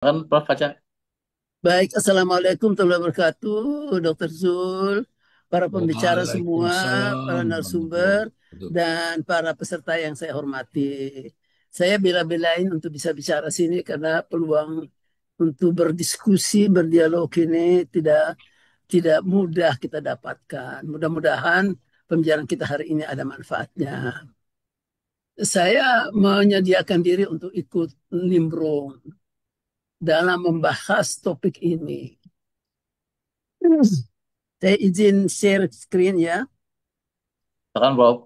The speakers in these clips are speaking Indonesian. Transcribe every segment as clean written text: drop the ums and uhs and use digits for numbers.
Kan Prof Kaca. Baik, Assalamualaikum warahmatullahi wabarakatuh, Dr. Zul, para pembicara semua, para Waalaikumsalam warahmatullahi narasumber, wabarakatuh. dan para peserta yang saya hormati. Saya bela-belain untuk bisa bicara sini karena peluang untuk berdiskusi, berdialog ini tidak mudah kita dapatkan. Mudah-mudahan pembicaraan kita hari ini ada manfaatnya. Saya menyediakan diri untuk ikut nimbrung dalam membahas topik ini. Saya izin share screen ya. Silakan Prof.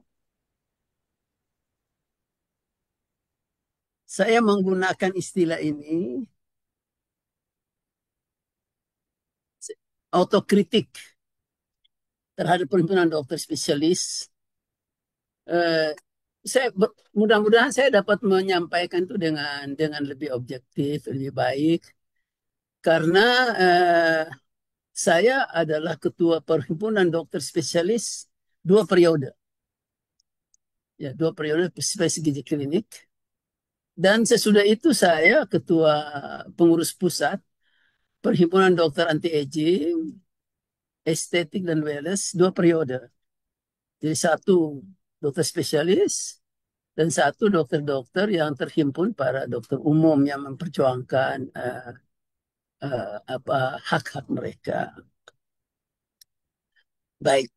Saya menggunakan istilah ini autokritik terhadap perhimpunan dokter spesialis. Eh, mudah-mudahan saya dapat menyampaikan itu dengan lebih objektif, lebih baik karena eh, saya adalah ketua perhimpunan dokter spesialis 2 periode, ya 2 periode spesialis gizi klinik. Dan sesudah itu saya ketua pengurus pusat Perhimpunan Dokter Anti-Aging, Estetik dan Wellness 2 periode. Jadi satu dokter spesialis dan satu dokter-dokter yang terhimpun para dokter umum yang memperjuangkan apa hak-hak mereka. Baik,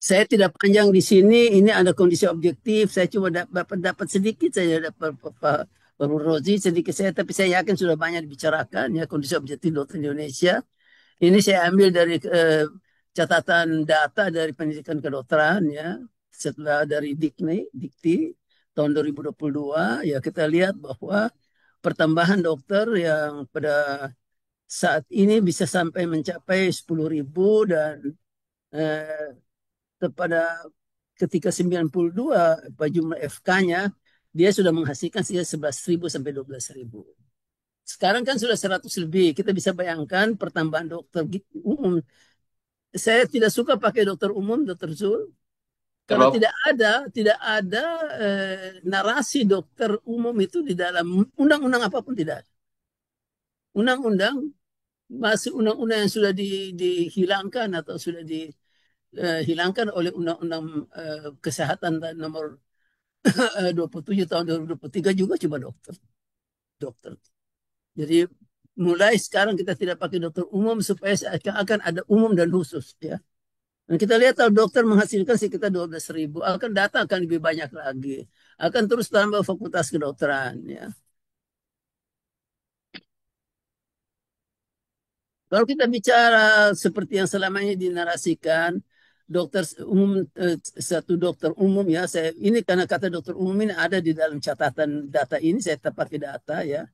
saya tidak panjang di sini. Ini ada kondisi objektif. Saya cuma dapat sedikit saja dapat Pak Rozi sedikit saya, tapi saya yakin sudah banyak dibicarakan ya kondisi objektif dokter Indonesia. Ini saya ambil dari catatan data dari pendidikan kedokteran ya. Setelah dari Dikti tahun 2022 ya kita lihat bahwa pertambahan dokter yang pada saat ini bisa sampai mencapai 10.000 dan eh, pada ketika 92 jumlah FK-nya dia sudah menghasilkan sekitar 11.000 sampai 12.000. Sekarang kan sudah 100 lebih. Kita bisa bayangkan pertambahan dokter umum. Saya tidak suka pakai dokter umum, dokter Zul, Ya karena Prof. tidak ada narasi dokter umum itu di dalam undang-undang apapun tidak ada. Undang-undang masih undang-undang yang sudah dihilangkan atau sudah dihilangkan oleh undang-undang kesehatan nomor 27 tahun 2023 juga cuma dokter. Dokter. Jadi mulai sekarang kita tidak pakai dokter umum supaya akan ada umum dan khusus ya. Dan kita lihat kalau dokter menghasilkan sekitar 12.000, akan data akan lebih banyak lagi. Akan terus tambah fakultas kedokteran. Ya. Kalau kita bicara seperti yang selama ini dinarasikan, dokter umum, satu dokter umum ya, ini karena kata dokter umum ini ada di dalam catatan data ini, saya tetap pakai data ya.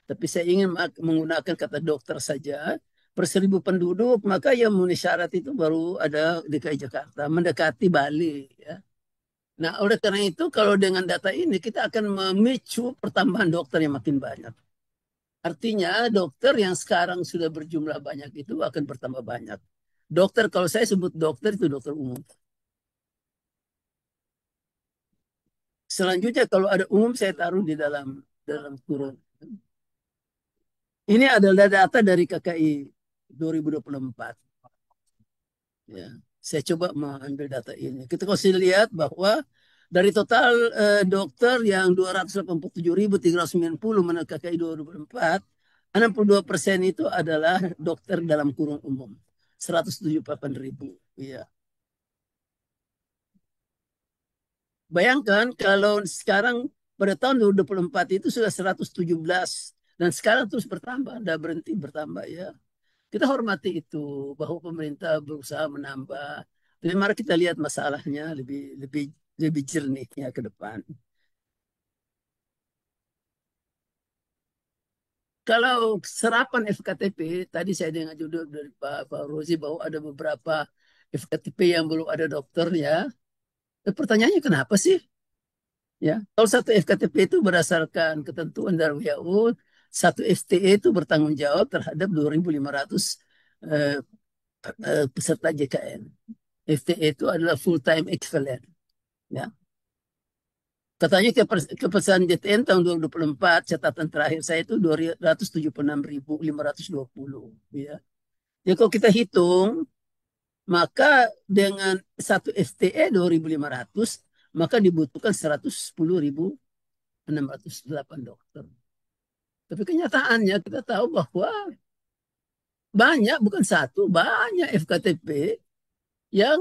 Tapi saya ingin menggunakan kata dokter saja. Per 1.000 penduduk, maka yang memenuhi syarat itu baru ada DKI Jakarta, mendekati Bali. Ya. Nah, oleh karena itu, kalau dengan data ini, kita akan memicu pertambahan dokter yang makin banyak. Artinya, dokter yang sekarang sudah berjumlah banyak itu akan bertambah banyak. Dokter, kalau saya sebut dokter, itu dokter umum. Selanjutnya, kalau ada umum, saya taruh di dalam kurung. Ini adalah data dari KKI 2024. Ya, saya coba mengambil data ini. Kita kasih lihat bahwa dari total dokter yang 287.390 menurut KKI 2004, 62% itu adalah dokter dalam kurung umum. 178.000. Ya. Bayangkan kalau sekarang pada tahun 2024 itu sudah 117 dan sekarang terus bertambah, tidak berhenti bertambah ya. Kita hormati itu bahwa pemerintah berusaha menambah. Tapi mari kita lihat masalahnya lebih lebih lebih jernihnya ke depan. Kalau serapan FKTP, tadi saya dengar juga dari Pak Rozi bahwa ada beberapa FKTP yang belum ada dokternya. Pertanyaannya kenapa sih? Ya, kalau satu FKTP itu berdasarkan ketentuan dari WHO, satu FTE itu bertanggung jawab terhadap 2.500 eh, peserta JKN. FTE itu adalah full time equivalent. Ya. Katanya keputusan JTN tahun 2024, catatan terakhir saya itu 276.520. Ya. Ya kalau kita hitung, maka dengan satu FTE 2.500, maka dibutuhkan 110.608 dokter. Tapi kenyataannya kita tahu bahwa banyak, bukan satu, banyak FKTP yang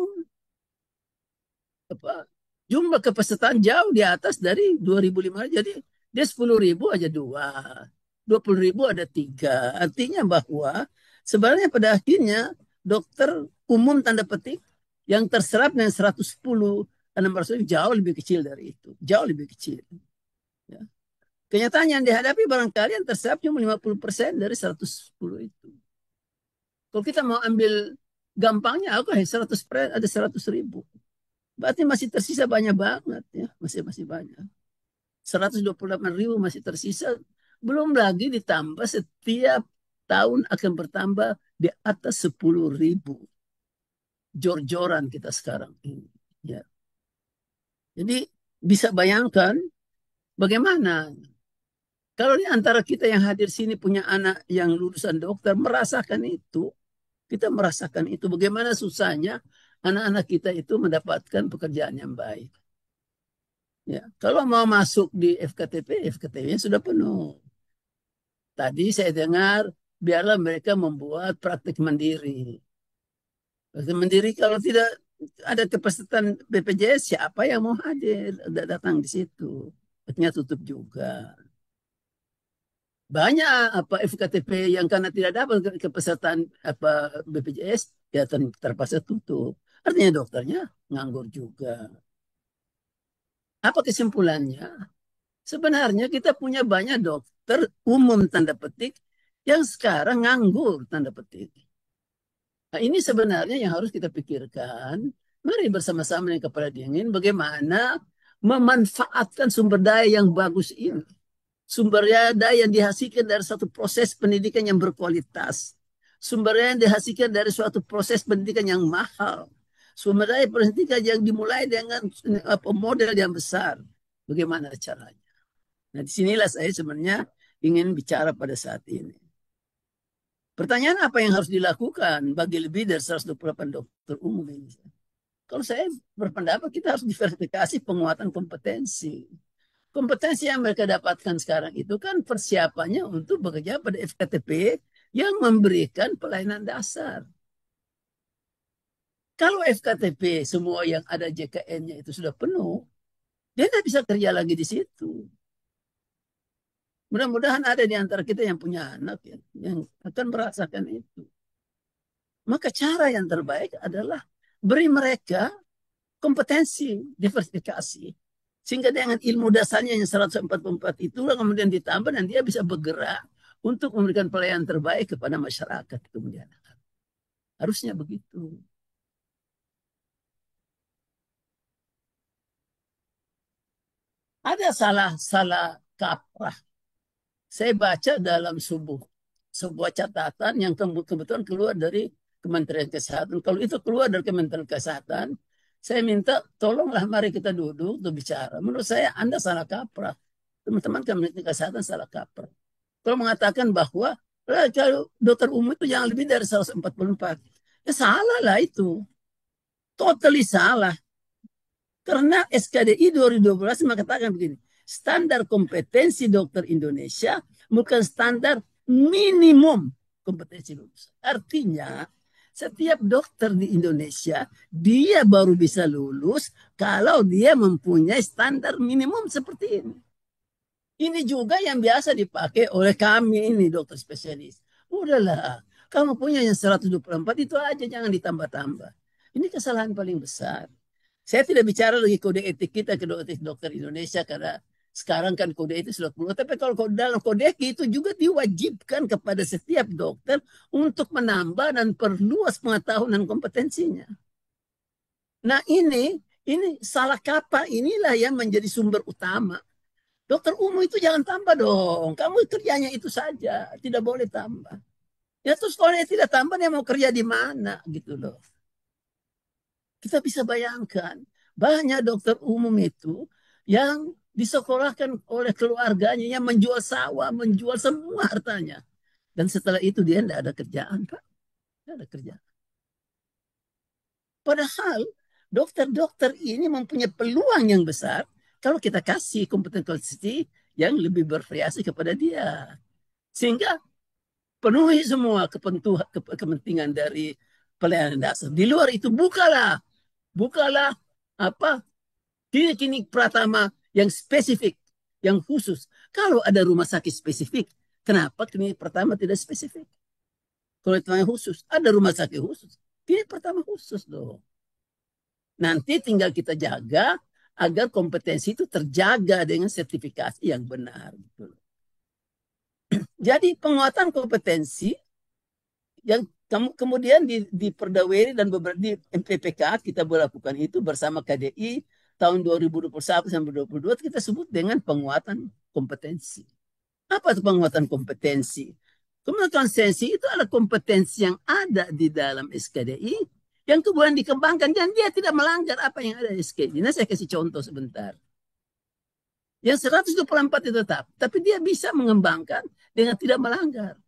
apa, jumlah kepesertaan jauh di atas dari 2.500. Jadi dia 10.000 aja dua, 20.000 ada tiga. Artinya bahwa sebenarnya pada akhirnya dokter umum tanda petik yang terserap dengan 110 dan jauh lebih kecil dari itu, jauh lebih kecil. Ya. Kenyataan yang dihadapi barangkali yang terserap cuma 50% dari 110 itu. Kalau kita mau ambil gampangnya, aku 100% ada 100.000. Berarti masih tersisa banyak banget ya, masih masih banyak. 128.000 masih tersisa, belum lagi ditambah setiap tahun akan bertambah di atas 10.000. Jor-joran kita sekarang ini. Ya. Jadi bisa bayangkan bagaimana kalau di antara kita yang hadir sini punya anak yang lulusan dokter merasakan itu, kita merasakan itu bagaimana susahnya anak-anak kita itu mendapatkan pekerjaan yang baik. Ya, kalau mau masuk di FKTP, FKTP-nya sudah penuh. Tadi saya dengar, biarlah mereka membuat praktik mandiri. Praktik mandiri kalau tidak ada kepesertaan BPJS, siapa yang mau hadir, datang di situ. Artinya tutup juga. Banyak apa FKTP yang karena tidak dapat kepesertaan apa BPJS, ya terpaksa tutup. Artinya dokternya nganggur juga. Apa kesimpulannya? Sebenarnya kita punya banyak dokter umum tanda petik yang sekarang nganggur tanda petik. Nah, ini sebenarnya yang harus kita pikirkan. Mari bersama-sama dengan kepala dingin bagaimana memanfaatkan sumber daya yang bagus ini. Sumber daya yang dihasilkan dari satu proses pendidikan yang berkualitas. Sumber daya yang dihasilkan dari suatu proses pendidikan yang mahal. Sumber daya pendidikan yang dimulai dengan apa, model yang besar. Bagaimana caranya? Nah, disinilah saya sebenarnya ingin bicara pada saat ini. Pertanyaan apa yang harus dilakukan bagi lebih dari 128 dokter umum ini? Kalau saya berpendapat kita harus diverifikasi penguatan kompetensi. Kompetensi yang mereka dapatkan sekarang itu kan persiapannya untuk bekerja pada FKTP yang memberikan pelayanan dasar. Kalau FKTP semua yang ada JKN-nya itu sudah penuh, dia tidak bisa kerja lagi di situ. Mudah-mudahan ada di antara kita yang punya anak ya, yang akan merasakan itu. Maka cara yang terbaik adalah beri mereka kompetensi, diversifikasi. Sehingga dengan ilmu dasarnya yang 144 itu kemudian ditambah dan dia bisa bergerak untuk memberikan pelayanan terbaik kepada masyarakat kemudian. Harusnya begitu. Ada salah-salah kaprah. Saya baca dalam sebuah catatan yang kebetulan keluar dari Kementerian Kesehatan. Kalau itu keluar dari Kementerian Kesehatan, saya minta tolonglah mari kita duduk untuk bicara. Menurut saya Anda salah kaprah. Teman-teman Kementerian Kesehatan salah kaprah. Kalau mengatakan bahwa kalau dokter umum itu jangan lebih dari 144. Ya salah lah itu. Totally salah. Karena SKDI 2012 mengatakan begini, standar kompetensi dokter Indonesia bukan standar minimum kompetensi lulus. Artinya, setiap dokter di Indonesia, dia baru bisa lulus kalau dia mempunyai standar minimum seperti ini. Ini juga yang biasa dipakai oleh kami ini dokter spesialis. Udahlah, kamu punya yang 124 itu aja, jangan ditambah-tambah. Ini kesalahan paling besar. Saya tidak bicara lagi kode etik kita, kode etik dokter Indonesia, karena sekarang kan kode etik sudah keluar. Tapi kalau dalam kode etik itu juga diwajibkan kepada setiap dokter untuk menambah dan perluas pengetahuan dan kompetensinya. Nah ini salah kaprah inilah yang menjadi sumber utama. Dokter umum itu jangan tambah dong. Kamu kerjanya itu saja, tidak boleh tambah. Ya terus kalau dia tidak tambah, dia mau kerja di mana gitu loh. Kita bisa bayangkan banyak dokter umum itu yang disekolahkan oleh keluarganya yang menjual sawah, menjual semua hartanya. Dan setelah itu dia tidak ada kerjaan, Pak. Tidak ada kerjaan. Padahal dokter-dokter ini mempunyai peluang yang besar kalau kita kasih kompetensi yang lebih bervariasi kepada dia. Sehingga penuhi semua kepentingan dari pelayanan dasar. Di luar itu bukalah apa klinik Pratama yang spesifik, yang khusus. Kalau ada rumah sakit spesifik, kenapa klinik pertama tidak spesifik? Kalau itu yang khusus, ada rumah sakit khusus. Klinik pertama khusus dong. Nanti tinggal kita jaga agar kompetensi itu terjaga dengan sertifikasi yang benar. Gitu. Jadi penguatan kompetensi yang kemudian di Perdaweri dan beberapa di MPPK kita melakukan itu bersama KDI tahun 2021 sampai 2022 kita sebut dengan penguatan kompetensi. Apa itu penguatan kompetensi? Penguatan kompetensi itu adalah kompetensi yang ada di dalam SKDI yang kemudian dikembangkan dan dia tidak melanggar apa yang ada di SKDI. Nah, saya kasih contoh sebentar. Yang 124 itu tetap, tapi dia bisa mengembangkan dengan tidak melanggar.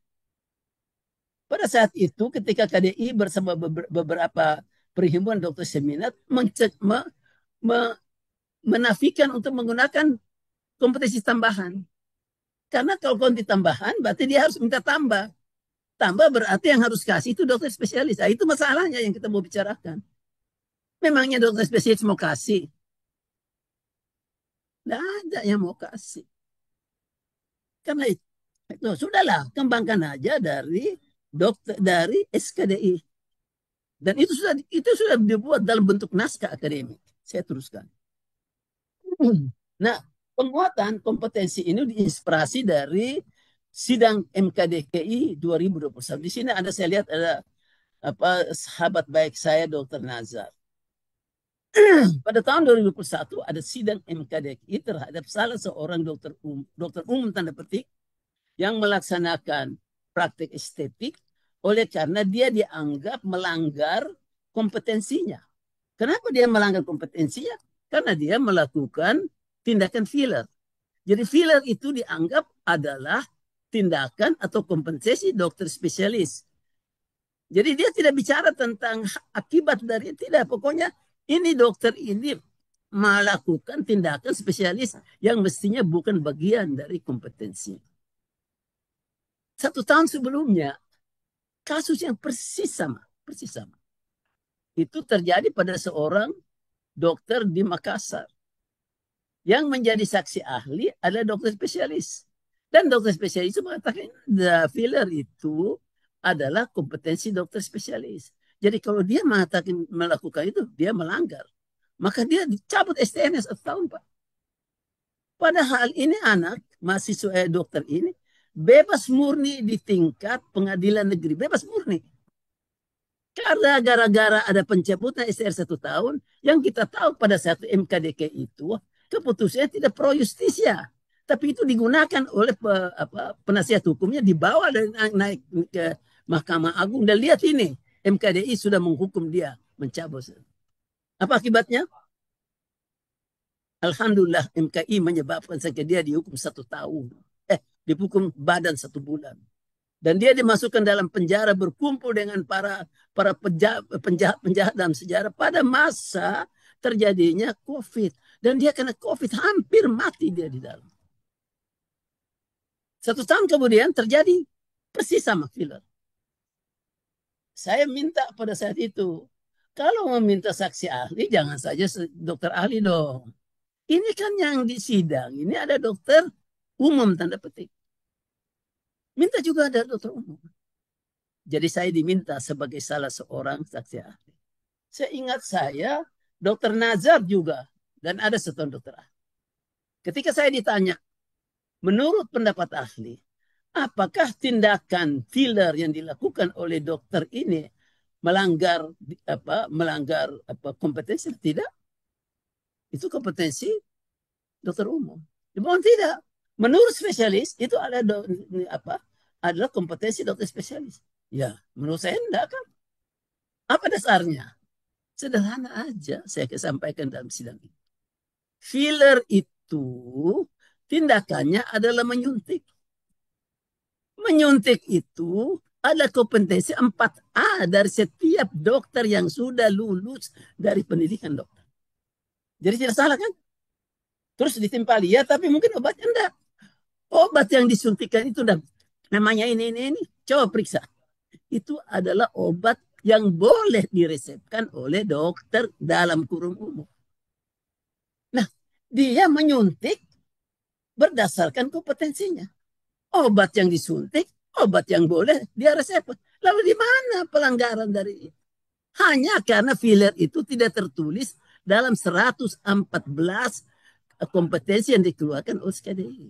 Pada saat itu ketika KDI bersama beberapa perhimpunan dokter seminar menafikan untuk menggunakan kompetensi tambahan. Karena kalau kompetensi tambahan berarti dia harus minta tambah. Tambah berarti yang harus kasih itu dokter spesialis. Nah, itu masalahnya yang kita mau bicarakan. Memangnya dokter spesialis mau kasih? Tidak ada yang mau kasih. Karena itu sudahlah, kembangkan aja dari SKDI. Dan itu sudah dibuat dalam bentuk naskah akademik. Saya teruskan. Nah, penguatan kompetensi ini diinspirasi dari sidang MKDKI 2021. Di sini ada saya lihat ada sahabat baik saya Dr. Nazar. Pada tahun 2021 ada sidang MKDKI terhadap salah seorang dokter umum tanda petik yang melaksanakan praktek estetik oleh karena dia dianggap melanggar kompetensinya. Kenapa dia melanggar kompetensinya? Karena dia melakukan tindakan filler. Jadi filler itu dianggap adalah tindakan atau kompensasi dokter spesialis. Jadi dia tidak bicara tentang akibat dari tidak. Pokoknya ini dokter ini melakukan tindakan spesialis yang mestinya bukan bagian dari kompetensi. 1 tahun sebelumnya kasus yang persis sama. Itu terjadi pada seorang dokter di Makassar. Yang menjadi saksi ahli adalah dokter spesialis. Dan dokter spesialis itu mengatakan filler itu adalah kompetensi dokter spesialis. Jadi kalau dia mengatakan melakukan itu, dia melanggar. Maka dia dicabut STNS 1 tahun, Pak. Padahal ini anak mahasiswa dokter ini bebas murni di tingkat pengadilan negeri. Bebas murni. Karena gara-gara ada pencabutan STR 1 tahun, yang kita tahu pada saat MKDK itu, keputusannya tidak pro justisia. Tapi itu digunakan oleh penasihat hukumnya, dibawa dan naik ke Mahkamah Agung. Dan lihat ini, MKDI sudah menghukum dia, mencabut. Apa akibatnya? Alhamdulillah MKI menyebabkan dia dihukum 1 tahun. Dihukum badan 1 bulan. Dan dia dimasukkan dalam penjara berkumpul dengan para penjahat dalam sejarah pada masa terjadinya COVID. Dan dia kena COVID hampir mati dia di dalam. 1 tahun kemudian terjadi persis sama filler. Saya minta pada saat itu, kalau meminta saksi ahli, jangan saja dokter ahli dong. Ini kan yang di sidang, ini ada dokter umum tanda petik. Minta juga ada dokter umum. Jadi saya diminta sebagai salah seorang saksi ahli. Saya ingat dokter Nazar juga, dan ada setahun dokter ahli. Ketika saya ditanya, menurut pendapat ahli, apakah tindakan filler yang dilakukan oleh dokter ini melanggar kompetensi? Tidak. Itu kompetensi dokter umum. Mohon tidak. Menurut spesialis itu adalah kompetensi dokter spesialis. Ya, menurut saya enggak kan. Apa dasarnya? Sederhana aja saya sampaikan dalam sidang ini. Filler itu itu tindakannya adalah menyuntik. Menyuntik itu ada kompetensi 4A dari setiap dokter yang sudah lulus dari pendidikan dokter. Jadi tidak salah kan? Terus ditimpali ya, tapi mungkin obatnya enggak. Obat yang disuntikan itu udah namanya ini. Coba periksa. Itu adalah obat yang boleh diresepkan oleh dokter dalam kurung umum. Nah, dia menyuntik berdasarkan kompetensinya. Obat yang disuntik, obat yang boleh dia resepkan. Lalu di mana pelanggaran dari itu? Hanya karena filler itu tidak tertulis dalam 114 kompetensi yang dikeluarkan oleh SKDI.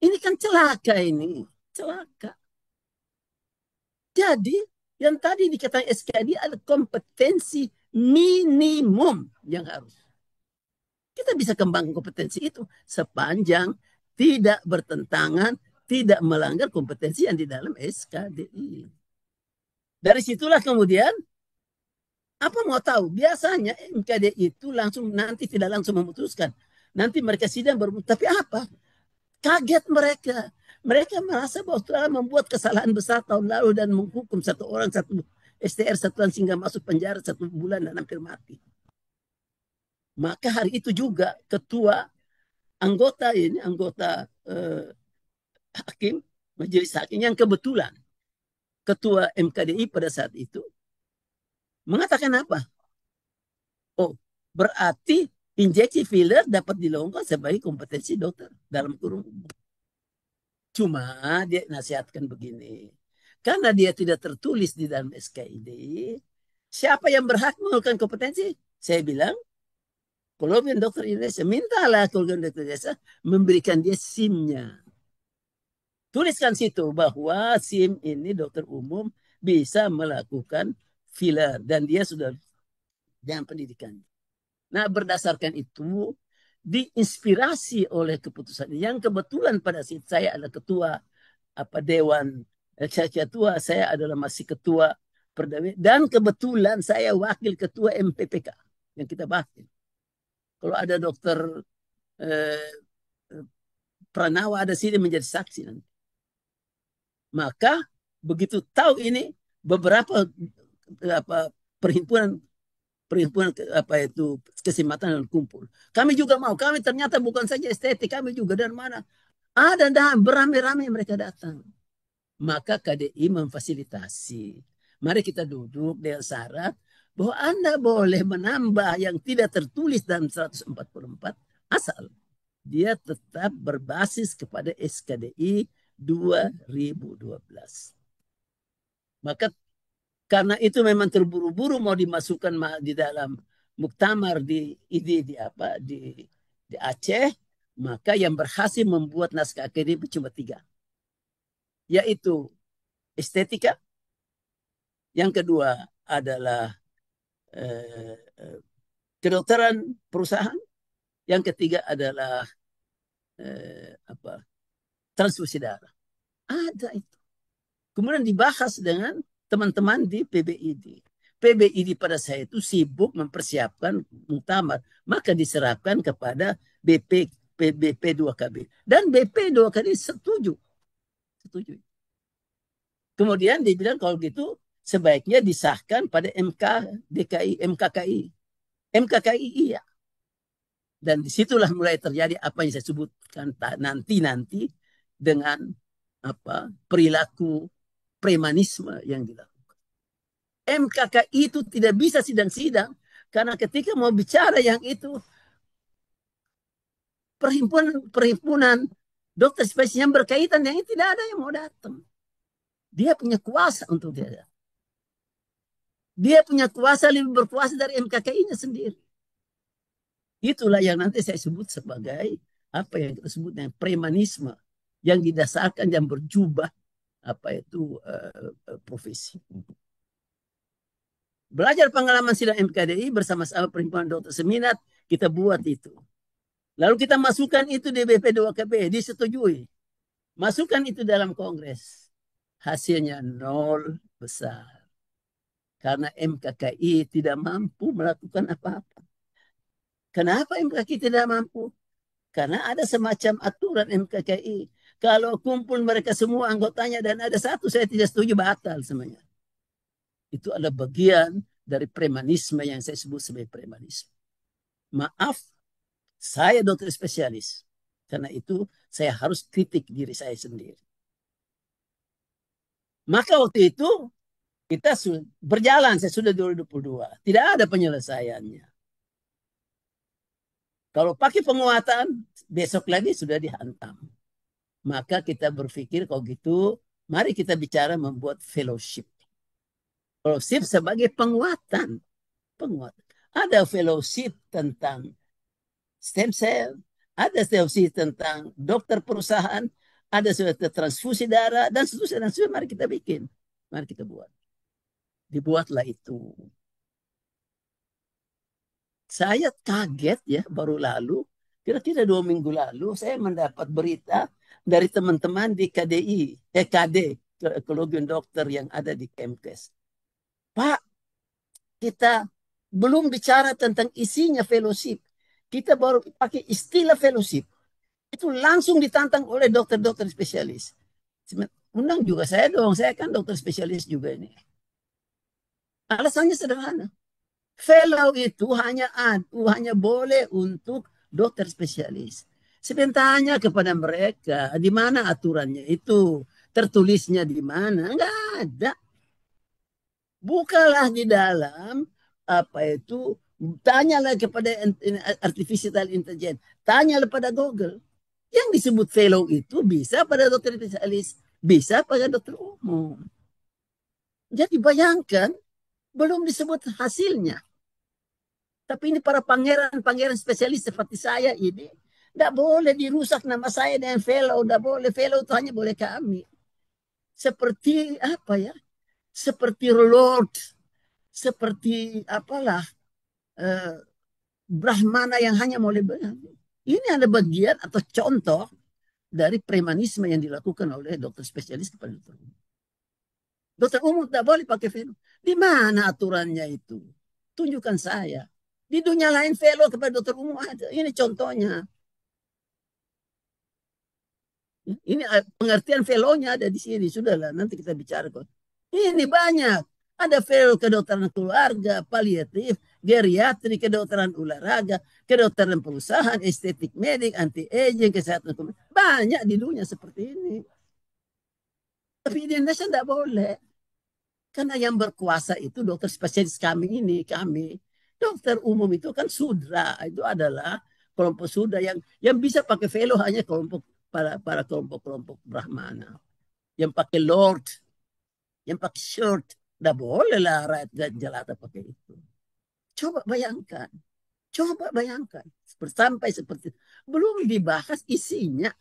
Ini kan celaka ini. Celaka. Jadi yang tadi dikatakan SKD adalah kompetensi minimum yang harus. Kita bisa kembangkan kompetensi itu sepanjang tidak bertentangan, tidak melanggar kompetensi yang di dalam SKDI. Dari situlah kemudian apa mau tahu? Biasanya MKD itu langsung nanti tidak langsung memutuskan. Nanti mereka sidang baru, tapi apa? Kaget mereka. Mereka merasa bahwa telah membuat kesalahan besar tahun lalu dan menghukum satu orang, satu STR satuan sehingga masuk penjara 1 bulan dan hampir mati. Maka hari itu juga ketua anggota ini, anggota hakim, majelis hakim yang kebetulan ketua MKDI pada saat itu mengatakan apa? Oh, berarti injeksi filler dapat dilonggarkan sebagai kompetensi dokter dalam kurung. Cuma dia nasihatkan begini. Karena dia tidak tertulis di dalam SKID, siapa yang berhak melakukan kompetensi? Saya bilang, Kolombian Dokter Indonesia, mintalah Kolombian Dokter Indonesia memberikan dia SIM-nya. Tuliskan situ bahwa SIM ini dokter umum bisa melakukan filler dan dia sudah dengan pendidikan. Nah, berdasarkan itu diinspirasi oleh keputusan yang kebetulan pada saat saya adalah ketua dewan ketua, saya adalah masih ketua perdana dan kebetulan saya wakil ketua MPPK yang kita bahas. Kalau ada dokter eh, Pranawa ada sini menjadi saksi nanti. Maka begitu tahu ini beberapa perhimpunan perhimpunan itu kesempatan dan kumpul. Kami juga mau, kami ternyata bukan saja estetik, kami juga dan mana. Ada dan beramai-ramai mereka datang. Maka KDI memfasilitasi. Mari kita duduk dengan syarat bahwa Anda boleh menambah yang tidak tertulis dalam 144 asal dia tetap berbasis kepada SKDI 2012. Maka karena itu memang terburu-buru mau dimasukkan di dalam muktamar di Aceh, maka yang berhasil membuat naskah akademik cuma 3, yaitu estetika, yang kedua adalah eh, kedokteran perusahaan, yang ketiga adalah transfusi darah. Ada itu. Kemudian dibahas dengan teman-teman di PBID. PBID pada saya itu sibuk mempersiapkan muktamar, maka diserahkan kepada BP2KB. Dan BP2KB setuju. Setuju. Kemudian dibilang kalau gitu sebaiknya disahkan pada MKKI. MKKI iya. Dan disitulah mulai terjadi apa yang saya sebutkan nanti dengan perilaku premanisme yang dilakukan. MKKI itu tidak bisa sidang-sidang karena ketika mau bicara yang itu perhimpunan dokter spesialis yang berkaitan yang itu tidak ada yang mau datang. Dia punya kuasa untuk dia. Dia punya kuasa lebih berkuasa dari MKKI-nya sendiri. Itulah yang nanti saya sebut sebagai apa yang kita sebut dengan premanisme yang didasarkan yang berjubah profesi. Belajar pengalaman sidang MKDI bersama-sama perhimpunan dokter seminat, kita buat itu. Lalu kita masukkan itu di BP2KB, disetujui. Masukkan itu dalam kongres. Hasilnya 0 besar. Karena MKKI tidak mampu melakukan apa-apa. Kenapa MKKI tidak mampu? Karena ada semacam aturan MKKI. Kalau kumpul mereka semua anggotanya dan ada satu saya tidak setuju, batal semuanya. Itu adalah bagian dari premanisme yang saya sebut sebagai premanisme. Maaf, saya dokter spesialis. Karena itu saya harus kritik diri saya sendiri. Maka waktu itu kita berjalan, saya sudah 2022. Tidak ada penyelesaiannya. Kalau pakai penguatan, besok lagi sudah dihantam. Maka kita berpikir kalau gitu, mari kita bicara membuat fellowship. Fellowship sebagai penguatan. Penguatan. Ada fellowship tentang stem cell, ada fellowship tentang dokter perusahaan, ada suatu transfusi darah, dan seterusnya. Dan seterusnya. Mari kita bikin. Mari kita buat. Dibuatlah itu. Saya kaget ya baru lalu, kira-kira 2 minggu lalu, saya mendapat berita dari teman-teman di KDI, KD, Ekologi Dokter yang ada di Kemkes. Pak, kita belum bicara tentang isinya fellowship. Kita baru pakai istilah fellowship. Itu langsung ditantang oleh dokter-dokter spesialis. Undang juga saya dong, saya kan dokter spesialis juga ini. Alasannya sederhana. Fellow itu hanya boleh untuk dokter spesialis. Saya tanya kepada mereka, di mana aturannya itu? Tertulisnya di mana? Enggak ada. Bukalah di dalam apa itu, tanyalah kepada artificial intelligence, tanyalah pada Google. Yang disebut fellow itu bisa pada dokter spesialis, bisa pada dokter umum. Jadi bayangkan, belum disebut hasilnya. Tapi ini para pangeran-pangeran spesialis seperti saya ini, tidak boleh dirusak nama saya dengan fellow, tidak boleh. Fellow itu hanya boleh kami. Seperti apa ya? Seperti Lord, seperti apalah, eh, Brahmana yang hanya boleh. Ini ada bagian atau contoh dari premanisme yang dilakukan oleh dokter spesialis kepada dokter umum. Dokter umum tidak boleh pakai fellow. Di mana aturannya itu? Tunjukkan saya. Di dunia lain fellow kepada dokter umum ada. Ini contohnya. Ini pengertian fellow-nya ada di sini. Sudahlah, nanti kita bicara kok. Ini banyak. Ada fellow kedokteran keluarga, paliatif, geriatri, kedokteran olahraga, kedokteran perusahaan, estetik medik, anti-aging, kesehatan. Banyak di dunia seperti ini. Tapi di Indonesia tidak boleh. Karena yang berkuasa itu dokter spesialis kami ini, kami. Dokter umum itu kan sudra, itu adalah kelompok sudra yang bisa pakai velo hanya kelompok para kelompok-kelompok Brahmana. Yang pakai Lord, yang pakai shirt, tidak boleh lah rakyat jelata pakai itu. Coba bayangkan, coba bayangkan. Sampai seperti itu. Belum dibahas isinya.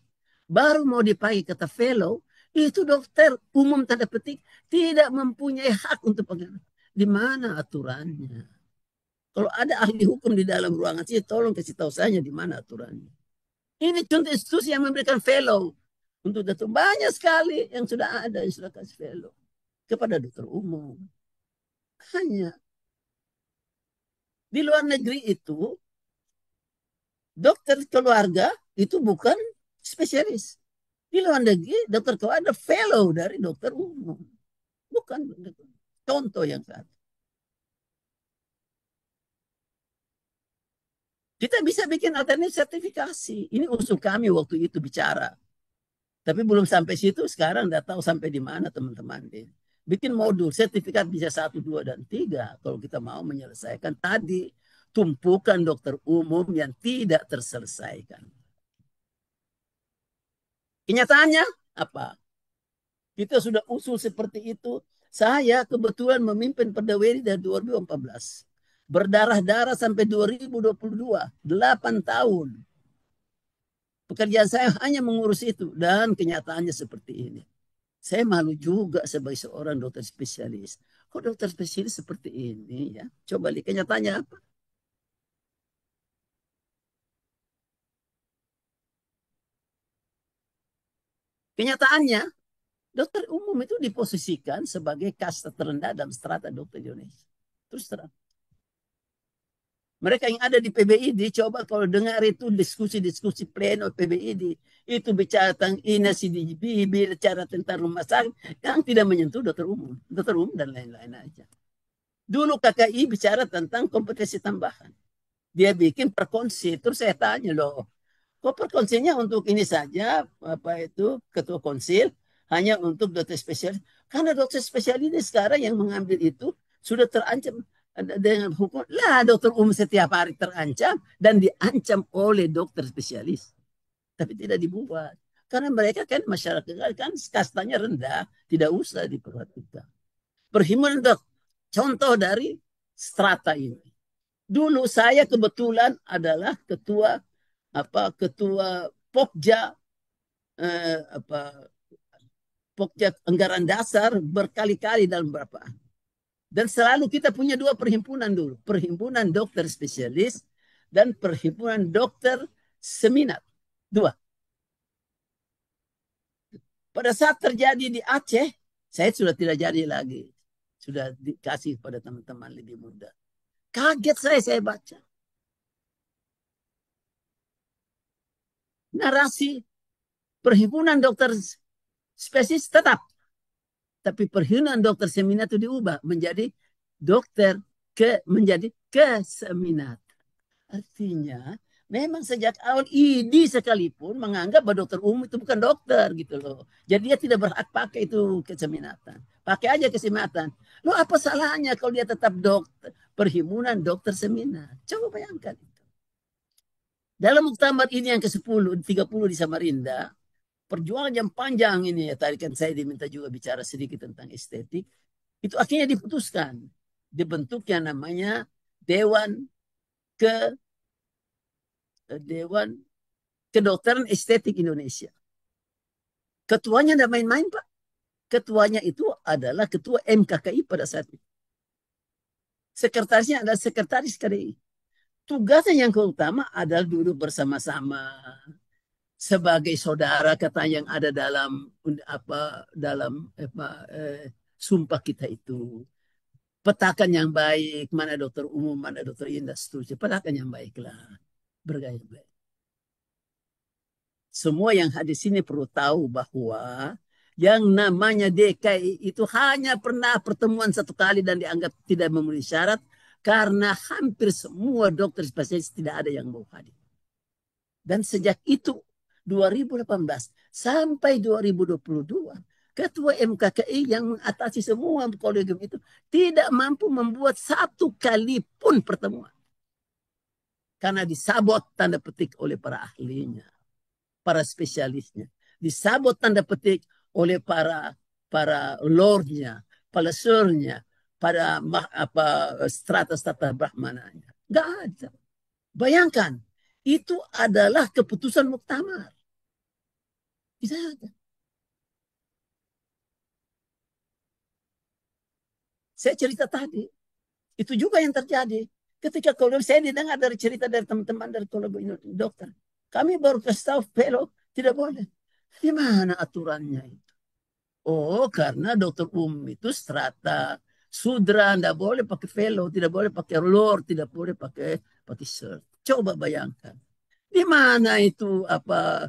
Baru mau dipakai kata fellow, itu dokter umum tanda petik tidak mempunyai hak untuk pakai. Di mana aturannya? Kalau ada ahli hukum di dalam ruangan sih, tolong kasih tahu saya di mana aturannya. Ini contoh institusi yang memberikan fellow untuk dokter. Banyak sekali yang sudah ada yang sudah kasih fellow kepada dokter umum. Hanya di luar negeri itu dokter keluarga itu bukan spesialis. Di luar negeri dokter keluarga ada fellow dari dokter umum. Bukan contoh yang satu. Kita bisa bikin alternatif sertifikasi. Ini usul kami waktu itu bicara. Tapi belum sampai situ, sekarang tidak tahu sampai di mana teman-teman. Bikin modul, sertifikat bisa 1, 2, dan 3. Kalau kita mau menyelesaikan tadi, tumpukan dokter umum yang tidak terselesaikan. Kenyataannya apa? Kita sudah usul seperti itu. Saya kebetulan memimpin Perdaweri dari 2014. Berdarah-darah sampai 2022. 8 tahun. Pekerjaan saya hanya mengurus itu. Dan kenyataannya seperti ini. Saya malu juga sebagai seorang dokter spesialis. Kok dokter spesialis seperti ini ya? Coba lihat kenyataannya apa? Kenyataannya dokter umum itu diposisikan sebagai kasta terendah dalam strata dokter Indonesia. Terus terang. Mereka yang ada di PBID, coba kalau dengar itu diskusi-diskusi pleno PBID, itu bicara tentang INASIDB, bicara tentang rumah sakit yang tidak menyentuh dokter umum dan lain-lain aja. Dulu KKI bicara tentang kompetensi tambahan. Dia bikin perkonsi, terus saya tanya loh, kok perkonsinya untuk ini saja, apa itu ketua konsil, hanya untuk dokter spesialis. Karena dokter spesialis ini sekarang yang mengambil itu sudah terancam dengan hukum. Lah dokter umum setiap hari terancam dan diancam oleh dokter spesialis. Tapi tidak dibuat. Karena mereka kan masyarakat kan kastanya rendah, tidak usah diperhatikan. Perhimpunan dok, contoh dari strata ini. Dulu saya kebetulan adalah ketua Pokja Pokja anggaran dasar berkali-kali dalam beberapa. Dan selalu kita punya dua perhimpunan dulu, perhimpunan dokter spesialis dan perhimpunan dokter seminar. Dua. Pada saat terjadi di Aceh, saya sudah tidak jadi lagi. Sudah dikasih pada teman-teman lebih muda. Kaget saya baca. Narasi perhimpunan dokter spesies tetap. Tapi perhimpunan dokter seminar itu diubah menjadi dokter menjadi keseminat. Artinya memang sejak awal ID sekalipun menganggap bahwa dokter umum itu bukan dokter gitu loh. Jadi dia tidak berhak pakai itu keseminatan. Pakai aja keseminatan. Lo apa salahnya kalau dia tetap dokter perhimpunan dokter seminar? Coba bayangkan itu. Dalam muktamar ini yang ke-10, 30 di Samarinda, perjuangan yang panjang ini ya, tadi kan saya diminta juga bicara sedikit tentang estetik, itu akhirnya diputuskan. Dibentuk yang namanya Dewan ke Dewan Kedokteran Estetik Indonesia. Ketuanya tidak main-main, Pak. Ketuanya itu adalah ketua MKKI pada saat itu. Sekretarisnya adalah sekretaris KDI. Tugasnya yang utama adalah duduk bersama-sama sebagai saudara kata yang ada dalam sumpah kita itu. Petakan yang baik, mana dokter umum, mana dokter indah, seterusnya. Petakan yang baiklah, bergaya baik. Semua yang hadir sini perlu tahu bahwa yang namanya DKI itu hanya pernah pertemuan satu kali dan dianggap tidak memenuhi syarat karena hampir semua dokter spesialis tidak ada yang mau hadir. Dan sejak itu 2018 sampai 2022 Ketua MKKI yang mengatasi semua kolegium itu tidak mampu membuat satu kali pun pertemuan. Karena disabot tanda petik oleh para ahlinya, para spesialisnya. Disabot tanda petik oleh para lordnya, para surnya, pada strata-strata brahmananya. Gak ada. Bayangkan, itu adalah keputusan muktamar. Tidak ada. Saya cerita tadi, itu juga yang terjadi. Ketika kalau saya didengar dari cerita dari teman-teman dari kolegium dokter, kami baru kasih tahu fellow tidak boleh. Di mana aturannya itu? Oh, karena dokter umum itu strata sudra, tidak boleh pakai fellow, tidak boleh pakai lord, tidak boleh pakai sir. Coba bayangkan, di mana itu apa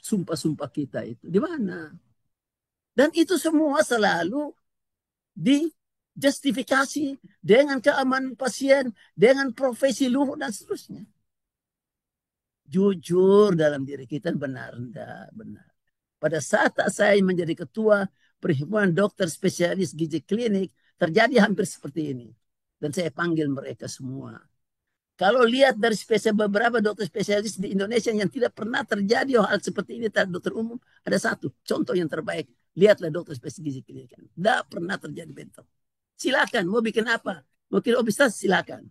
sumpah-sumpah kita itu? Di mana? Dan itu semua selalu dijustifikasi dengan keamanan pasien, dengan profesi luhur dan seterusnya. Jujur dalam diri kita benar, enggak benar. Pada saat saya menjadi ketua perhimpunan dokter spesialis gizi klinik, terjadi hampir seperti ini. Dan saya panggil mereka semua. Kalau lihat dari beberapa dokter spesialis di Indonesia yang tidak pernah terjadi hal seperti ini terhadap dokter umum, ada satu contoh yang terbaik. Lihatlah dokter spesialis gizi klinik. Tidak pernah terjadi bentrok. Silakan, mau bikin apa? Mau bikin obesitas, silakan.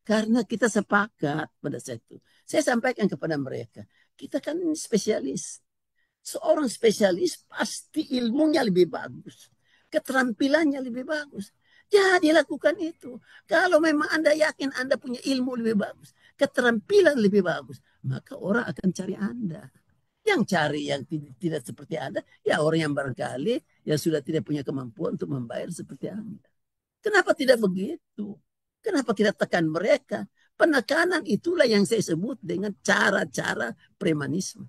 Karena kita sepakat pada saat itu. Saya sampaikan kepada mereka, kita kan ini spesialis. Seorang spesialis pasti ilmunya lebih bagus. Keterampilannya lebih bagus. Jadi lakukan itu. Kalau memang Anda yakin Anda punya ilmu lebih bagus, keterampilan lebih bagus, maka orang akan cari Anda. Yang cari yang tidak seperti Anda, ya orang yang barangkali yang sudah tidak punya kemampuan untuk membayar seperti Anda. Kenapa tidak begitu? Kenapa kita tekan mereka? Penekanan itulah yang saya sebut dengan cara-cara premanisme.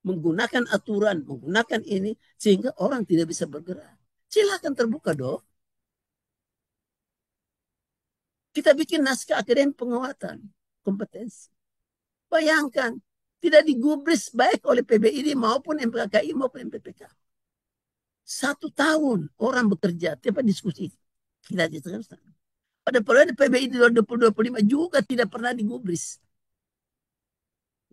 Menggunakan aturan, menggunakan ini, sehingga orang tidak bisa bergerak. Silahkan terbuka dong. Kita bikin naskah akademik penguatan kompetensi. Bayangkan, tidak digubris baik oleh PBID maupun MPKI maupun MPPK. 1 tahun orang bekerja, tiap diskusi. Tidak diteruskan. Pada periode PBID 2025 juga tidak pernah digubris.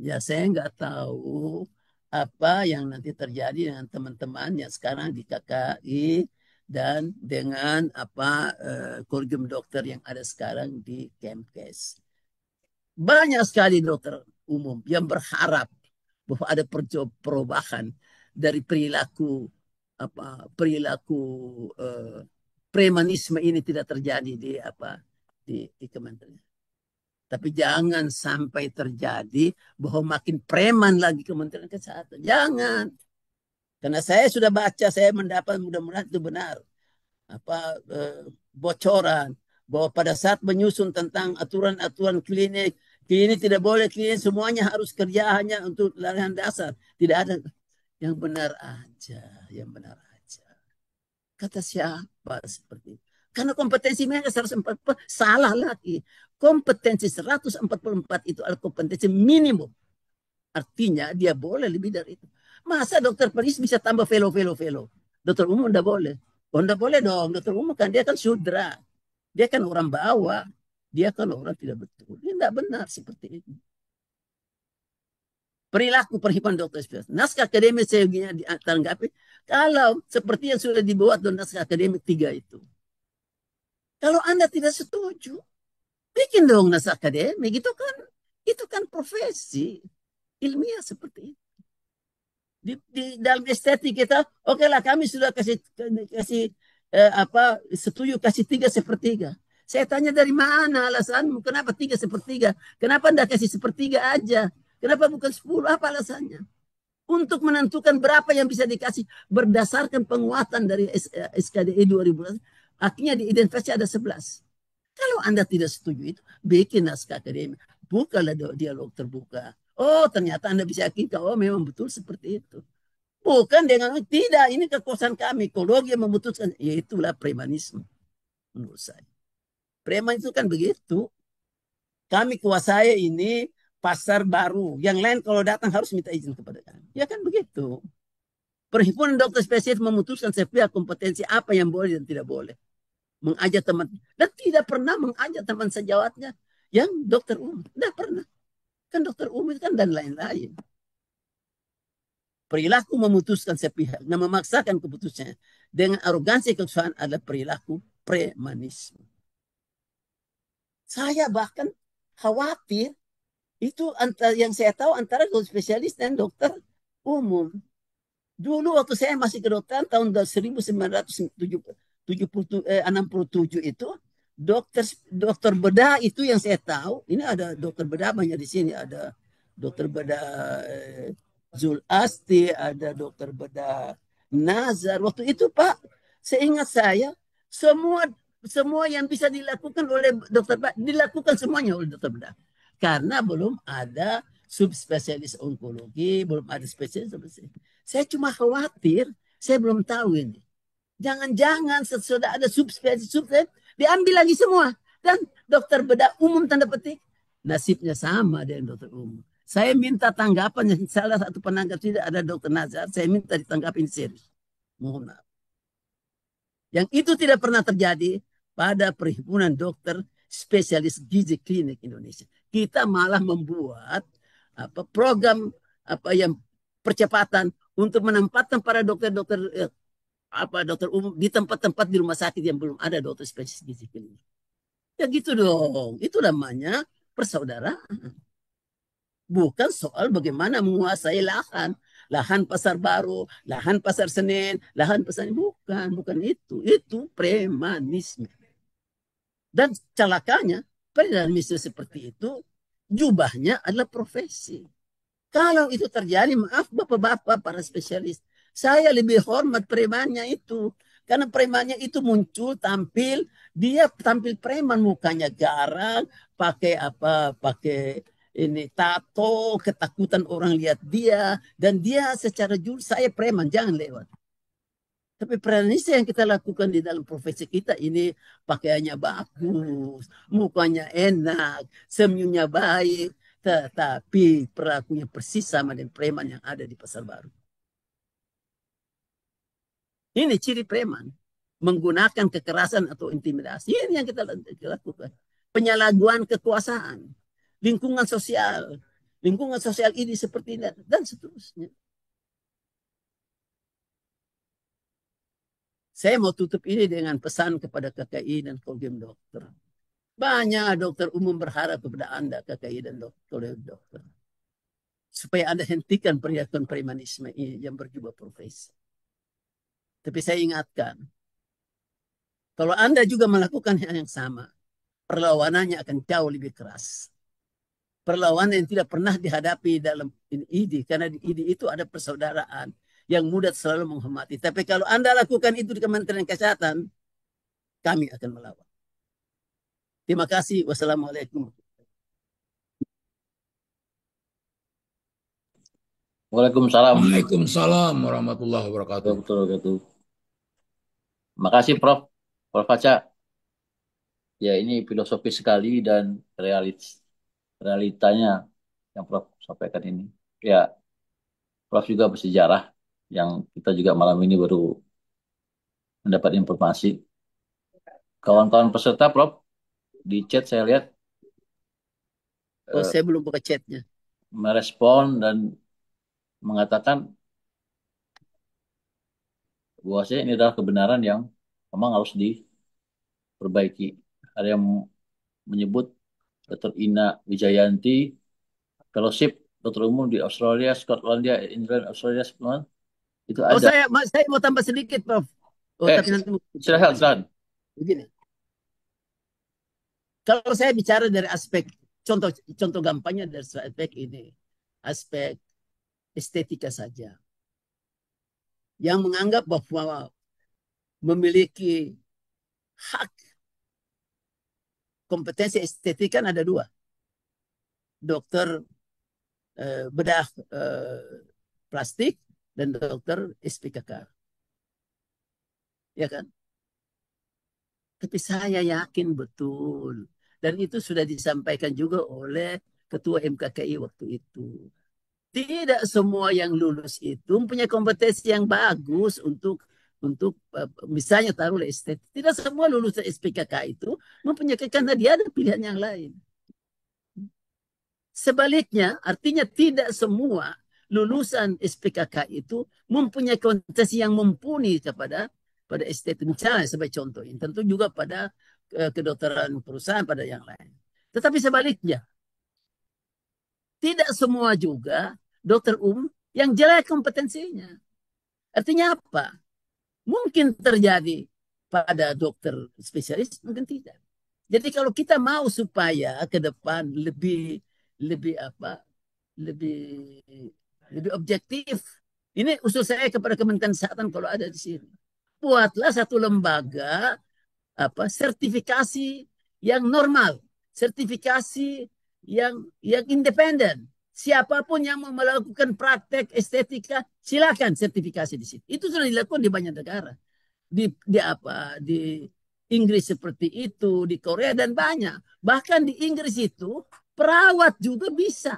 Ya saya nggak tahu apa yang nanti terjadi dengan teman-teman yang sekarang di KKI dan dengan apa kolegium dokter yang ada sekarang di Kemkes. Banyak sekali dokter umum yang berharap bahwa ada perubahan dari perilaku eh, premanisme ini tidak terjadi di kementerian. Tapi jangan sampai terjadi bahwa makin preman lagi Kementerian Kesehatan. Jangan. Karena saya sudah baca, saya mendapat mudah-mudahan itu benar. Bocoran bahwa pada saat menyusun tentang aturan-aturan klinik tidak boleh klinik semuanya harus kerja hanya untuk latihan dasar. Tidak ada yang benar aja, yang benar aja. Kata siapa seperti itu? Karena kompetensi mereka 144 salah lagi. Kompetensi 144 itu adalah kompetensi minimum. Artinya dia boleh lebih dari itu. Masa dokter Paris bisa tambah velo. Dokter umum tidak boleh. Oh, tidak boleh dong. Dokter umum kan dia kan sudra. Dia kan orang bawah. Dia kan orang tidak betul. Ini tidak benar seperti itu. Perilaku perhimpunan dokter spesialis. Naskah akademik saya ditanggapi kalau seperti yang sudah dibuat dalam naskah akademik 3 itu. Kalau Anda tidak setuju, bikin dong naskah akademik. Itu kan profesi ilmiah seperti itu. Di dalam estetik kita, oke lah kami sudah kasih setuju kasih 3/3. Saya tanya dari mana alasanmu? Kenapa 3/3? Kenapa anda kasih 1/3 aja? Kenapa bukan 10? Apa alasannya? Untuk menentukan berapa yang bisa dikasih berdasarkan penguatan dari SKDI 2000. Akhirnya di identifikasi ada 11. Kalau Anda tidak setuju itu, bikin naskah akademik. Bukalah dialog terbuka. Oh, ternyata Anda bisa yakin, oh memang betul seperti itu. Bukan dengan, tidak, ini kekuasaan kami. Kalau dia memutuskan, ya itulah premanisme menurut saya. Preman itu kan begitu. Kami kuasai ini pasar baru. Yang lain kalau datang harus minta izin kepada kami. Ya kan begitu. Perhimpunan dokter spesialis memutuskan setiap kompetensi apa yang boleh dan tidak boleh. Mengajak teman. Dan tidak pernah mengajak teman sejawatnya yang dokter umum. Tidak pernah. Kan dokter umum kan dan lain-lain. Perilaku memutuskan sepihak dan memaksakan keputusannya dengan arogansi kekuasaan adalah perilaku premanisme. Saya bahkan khawatir itu yang saya tahu antara dokter spesialis dan dokter umum. Dulu waktu saya masih kedokteran tahun 1967 itu dokter bedah itu yang saya tahu. Ini ada dokter bedah banyak di sini. Ada dokter bedah Zul Asti, ada dokter bedah Nazar. Waktu itu Pak, seingat saya semua semua yang bisa dilakukan oleh dokter bedah dilakukan semuanya oleh dokter bedah. Karena belum ada subspesialis onkologi, belum ada spesialis. Saya cuma khawatir, saya belum tahu ini. Jangan-jangan sudah ada subspesialis, diambil lagi semua. Dan dokter bedah umum tanda petik, nasibnya sama dengan dokter umum. Saya minta tanggapan, salah satu penanggap tidak ada dokter Nazar, saya minta ditanggapin serius. Mohon maaf. Yang itu tidak pernah terjadi pada perhimpunan dokter spesialis gizi klinik Indonesia. Kita malah membuat program yang percepatan untuk menempatkan para dokter-dokter dokter umum di tempat-tempat di rumah sakit yang belum ada dokter spesialis gizi klinik. Ya gitu dong. Itu namanya persaudaraan. Bukan soal bagaimana menguasai lahan. Lahan pasar baru, lahan pasar Senen, lahan pasar bukan itu. Itu premanisme. Dan celakanya pada misi seperti itu jubahnya adalah profesi. Kalau itu terjadi, maaf bapak-bapak para spesialis, saya lebih hormat premannya itu. Karena premannya itu muncul tampil, dia tampil preman, mukanya garang, pakai apa, pakai ini tato, ketakutan orang lihat dia, dan dia secara jujur, saya preman, jangan lewat. Tapi premanisa yang kita lakukan di dalam profesi kita ini, pakaiannya bagus, mukanya enak, senyumnya baik, tetapi perilakunya persis sama dengan preman yang ada di Pasar Baru. Ini ciri preman. Menggunakan kekerasan atau intimidasi. Ini yang kita lakukan. Penyalahgunaan kekuasaan. Lingkungan sosial. Lingkungan sosial ini seperti ini. Dan seterusnya. Saya mau tutup ini dengan pesan kepada KKI dan Kolegium Dokter. Banyak dokter umum berharap kepada Anda, KKI dan Kolegium Dokter. Supaya Anda hentikan perilaku premanisme ini yang berjubah profesi. Tapi saya ingatkan, kalau Anda juga melakukan hal yang sama, perlawanannya akan jauh lebih keras. Perlawanan yang tidak pernah dihadapi dalam ID, karena di ID itu ada persaudaraan yang mudah selalu menghormati. Tapi kalau Anda lakukan itu di Kementerian Kesehatan, kami akan melawan. Terima kasih. Wassalamualaikum. Waalaikumsalam. Waalaikumsalam warahmatullahi wabarakatuh. Betul, betul. Makasih Prof. Prof. Aca. Ya ini filosofis sekali dan realitanya yang Prof sampaikan ini. Ya, Prof juga bersejarah yang kita juga malam ini baru mendapat informasi. Kawan-kawan peserta Prof di chat saya lihat Oh, saya belum buka chatnya. merespon dan mengatakan bahwasanya ini adalah kebenaran yang memang harus diperbaiki. Ada yang menyebut Dr. Ina Wijayanti, fellowship dokter umum di Australia, Skotlandia, England, Australia, Skotland, itu Oh, ada. saya mau tambah sedikit, Prof. Oh, tapi nanti Silakan, silakan. begini. Kalau saya bicara dari aspek contoh contoh gampangnya dari aspek ini, aspek estetika saja. Yang menganggap bahwa memiliki hak kompetensi estetika kan ada dua. Dokter bedah plastik dan dokter SPKK. Ya kan? Tapi saya yakin betul. Dan itu sudah disampaikan juga oleh Ketua MKKI waktu itu. Tidak semua yang lulus itu punya kompetensi yang bagus untuk misalnya taruh estetik. Tidak semua lulusan SPKK itu mempunyai, karena dia ada pilihan yang lain. Sebaliknya, artinya tidak semua lulusan SPKK itu mempunyai kompetensi yang mumpuni pada estetik. Misalnya sebagai contoh, tentu juga pada kedokteran perusahaan, pada yang lain. Tetapi sebaliknya, tidak semua juga dokter umum yang jelek kompetensinya. Artinya apa? Mungkin terjadi pada dokter spesialis, mungkin tidak. Jadi kalau kita mau supaya ke depan lebih lebih apa? Lebih lebih objektif. Ini usul saya kepada Kementerian Kesehatan kalau ada di sini. Buatlah satu lembaga sertifikasi yang normal, sertifikasi yang independen. Siapapun yang mau melakukan praktek estetika, silakan sertifikasi di situ. Itu sudah dilakukan di banyak negara. Di Inggris seperti itu, di Korea dan banyak. Bahkan di Inggris itu perawat juga bisa,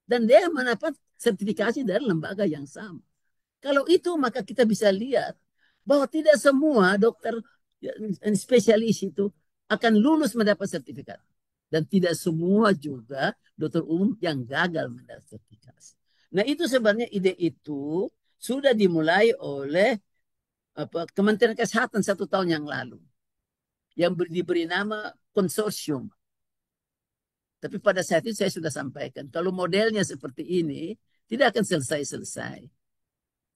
dan dia mendapat sertifikasi dari lembaga yang sama. Kalau itu maka kita bisa lihat bahwa tidak semua dokter spesialis itu akan lulus mendapat sertifikat. Dan tidak semua juga dokter umum yang gagal mendapat sertifikasi. Nah itu sebenarnya ide itu sudah dimulai oleh Kementerian Kesehatan 1 tahun yang lalu. Yang diberi nama konsorsium. Tapi pada saat itu saya sudah sampaikan, kalau modelnya seperti ini, tidak akan selesai-selesai.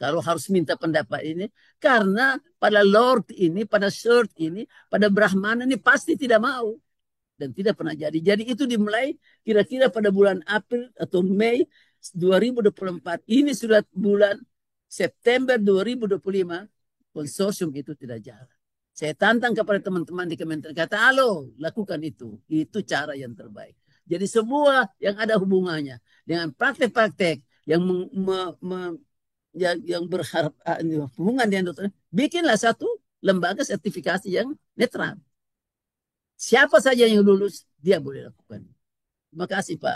Kalau harus minta pendapat ini, karena pada Lord ini, pada Sir ini, pada Brahmana ini pasti tidak mau. Dan tidak pernah jadi. Jadi itu dimulai kira-kira pada bulan April atau Mei 2024. Ini sudah bulan September 2025. konsorsium itu tidak jalan. Saya tantang kepada teman-teman di Kementerian, kata, halo, lakukan itu. Itu cara yang terbaik. Jadi semua yang ada hubungannya dengan praktek-praktek yang yang berharap hubungan dengan dokter, bikinlah satu lembaga sertifikasi yang netral. Siapa saja yang lulus, dia boleh lakukan. Terima kasih, Pak.